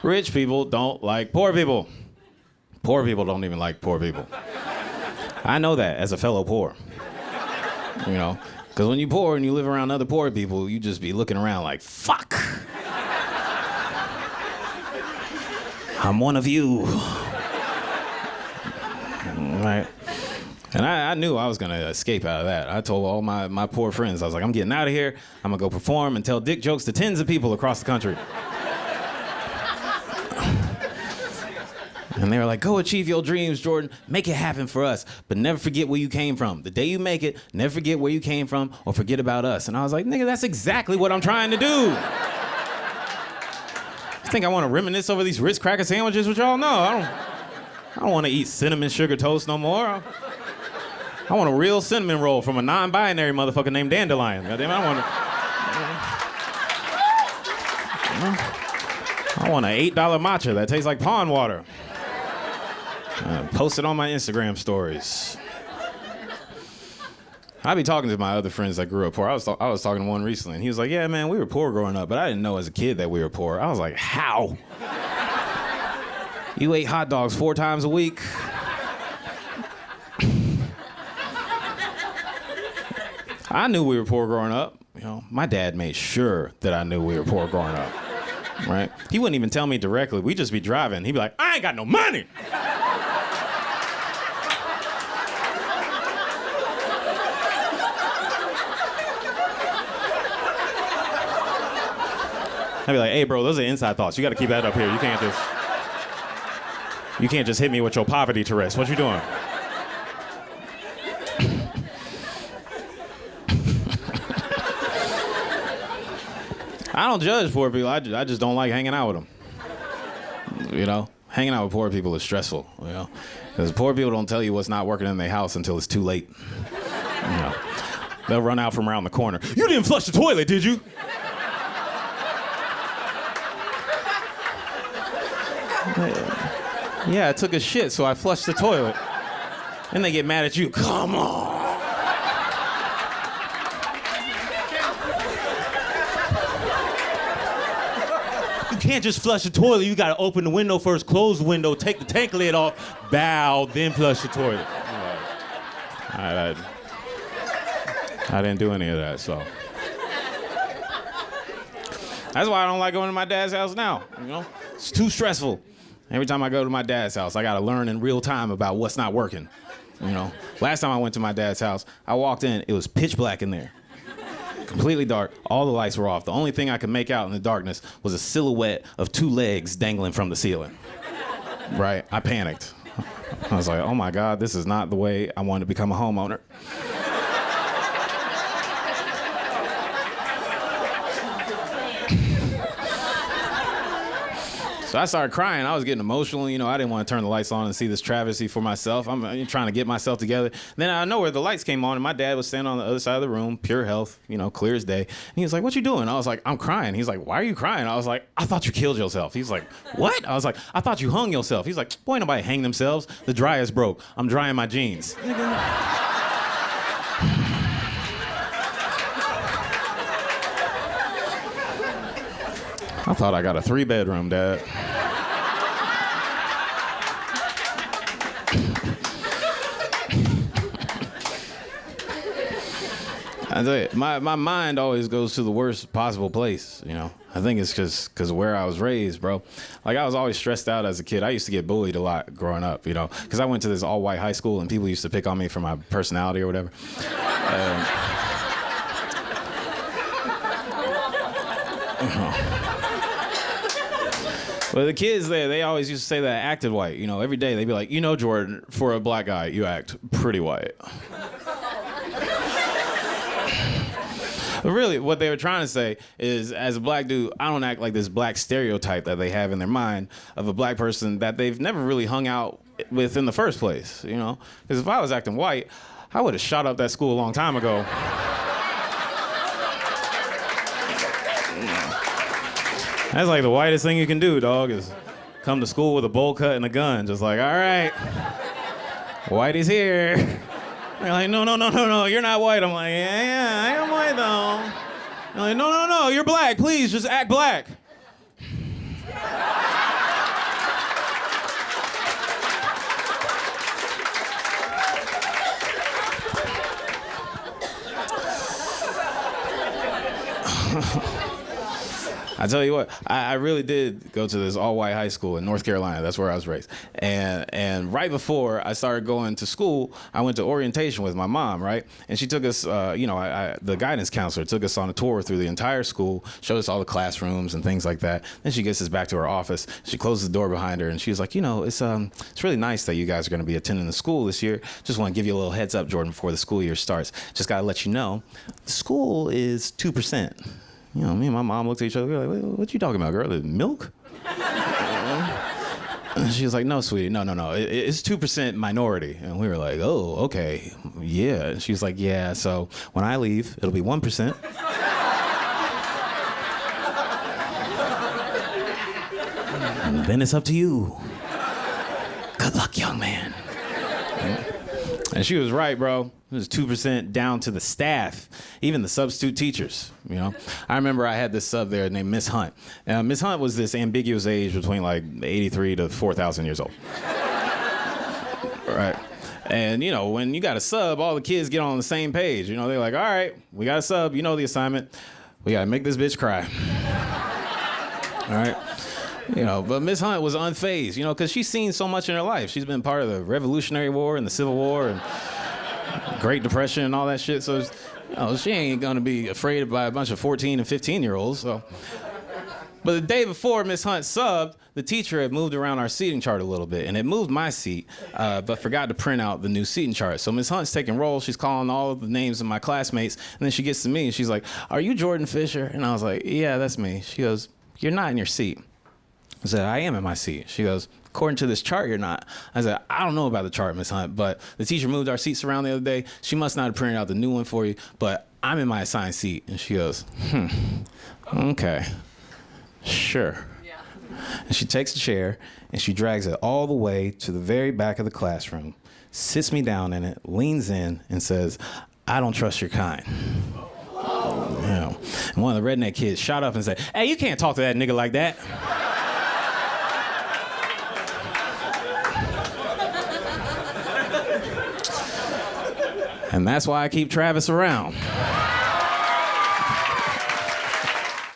Rich people don't like poor people. Poor people don't even like poor people. I know that as a fellow poor. You know, because when you're poor and you live around other poor people, you just be looking around like, fuck. I'm one of you. Right? And I knew I was going to escape out of that. I told all my poor friends, I was like, I'm getting out of here. I'm going to go perform and tell dick jokes to tens of people across the country. And they were like, go achieve your dreams, Jourdain. Make it happen for us. But never forget where you came from. The day you make it, never forget where you came from or forget about us. And I was like, nigga, that's exactly what I'm trying to do. You think I want to reminisce over these Ritz cracker sandwiches with y'all? No, I don't want to eat cinnamon sugar toast no more. I want a real cinnamon roll from a non-binary motherfucker named Dandelion. Goddamn, I want an $8 matcha that tastes like pond water. Post it on my Instagram stories. I be talking to my other friends that grew up poor. I was talking to one recently, and he was like, yeah, man, we were poor growing up, but I didn't know as a kid that we were poor. I was like, how? You ate hot dogs 4 times a week? I knew we were poor growing up. You know, my dad made sure that I knew we were poor growing up. Right? He wouldn't even tell me directly. We'd just be driving. He'd be like, I ain't got no money. I'd be like, hey, bro, those are inside thoughts. You got to keep that up here. You can't just hit me with your poverty tourist. What you doing? I don't judge poor people. I just don't like hanging out with them. You know, hanging out with poor people is stressful. You know, because poor people don't tell you what's not working in their house until it's too late. You know, they'll run out from around the corner. You didn't flush the toilet, did you? Yeah, I took a shit, so I flushed the toilet. Then they get mad at you. Come on. You can't just flush the toilet. You gotta open the window first, close the window, take the tank lid off, bow, then flush the toilet. I didn't do any of that, so. That's why I don't like going to my dad's house now, you know? It's too stressful. Every time I go to my dad's house, I gotta learn in real time about what's not working, you know? Last time I went to my dad's house, I walked in, it was pitch black in there. Completely dark, all the lights were off. The only thing I could make out in the darkness was a silhouette of 2 legs dangling from the ceiling. Right, I panicked. I was like, oh my God, this is not the way I wanted to become a homeowner. So I started crying. I was getting emotional. You know, I didn't want to turn the lights on and see this travesty for myself. I'm trying to get myself together. Then out of nowhere, the lights came on, and my dad was standing on the other side of the room, pure health, you know, clear as day. And he was like, what you doing? I was like, I'm crying. He's like, why are you crying? I was like, I thought you killed yourself. He's like, what? I was like, I thought you hung yourself. He's like, boy, nobody hang themselves. The dryer's broke. I'm drying my jeans. I thought I got a 3-bedroom, Dad. I tell you, my mind always goes to the worst possible place, you know. I think it's just because of where I was raised, bro. Like, I was always stressed out as a kid. I used to get bullied a lot growing up, you know, because I went to this all-white high school, and people used to pick on me for my personality or whatever. But the kids there, they always used to say that I acted white. You know, every day they'd be like, you know, Jourdain, for a black guy, you act pretty white. But really, what they were trying to say is, as a black dude, I don't act like this black stereotype that they have in their mind of a black person that they've never really hung out with in the first place, you know? Because if I was acting white, I would have shot up that school a long time ago. That's like the whitest thing you can do, dog, is come to school with a bowl cut and a gun. Just like, all right, Whitey's here. They're like, no, you're not white. I'm like, yeah, I am white, though. They're like, no, you're black. Please, just act black. I tell you what, I really did go to this all-white high school in North Carolina. That's where I was raised. And right before I started going to school, I went to orientation with my mom, right? And she took us, the guidance counselor took us on a tour through the entire school, showed us all the classrooms and things like that. Then she gets us back to her office. She closes the door behind her, and she was like, it's really nice that you guys are going to be attending the school this year. Just want to give you a little heads up, Jourdain, before the school year starts. Just got to let you know, the school is 2%. Me and my mom looked at each other. We were like, what you talking about, girl? Milk? And she was like, no, sweetie, no. It's 2% minority. And we were like, oh, okay, yeah. And she was like, yeah, so when I leave, it'll be 1%. And then it's up to you. Good luck, young man. And she was right, bro. It was 2% down to the staff, even the substitute teachers, I remember I had this sub there named Miss Hunt. Miss Hunt was this ambiguous age between like 83 to 4,000 years old. Right. And, when you got a sub, all the kids get on the same page. They're like, all right, we got a sub. You know the assignment. We got to make this bitch cry. All right. But Miss Hunt was unfazed, because she's seen so much in her life. She's been part of the Revolutionary War and the Civil War and Great Depression and all that shit. So, she ain't gonna be afraid by a bunch of 14 and 15-year-olds. So, but the day before Miss Hunt subbed, the teacher had moved around our seating chart a little bit, and it moved my seat, but forgot to print out the new seating chart. So Miss Hunt's taking roll. She's calling all of the names of my classmates, and then she gets to me and she's like, "Are you Jourdain Fisher?" And I was like, "Yeah, that's me." She goes, "You're not in your seat." I said, "I am in my seat." She goes, "According to this chart, you're not." I said, "I don't know about the chart, Miss Hunt, but the teacher moved our seats around the other day. She must not have printed out the new one for you, but I'm in my assigned seat." And she goes, "Okay, sure." Yeah. And she takes a chair and she drags it all the way to the very back of the classroom, sits me down in it, leans in and says, "I don't trust your kind." And one of the redneck kids shot up and said, "Hey, you can't talk to that nigga like that." And that's why I keep Travis around.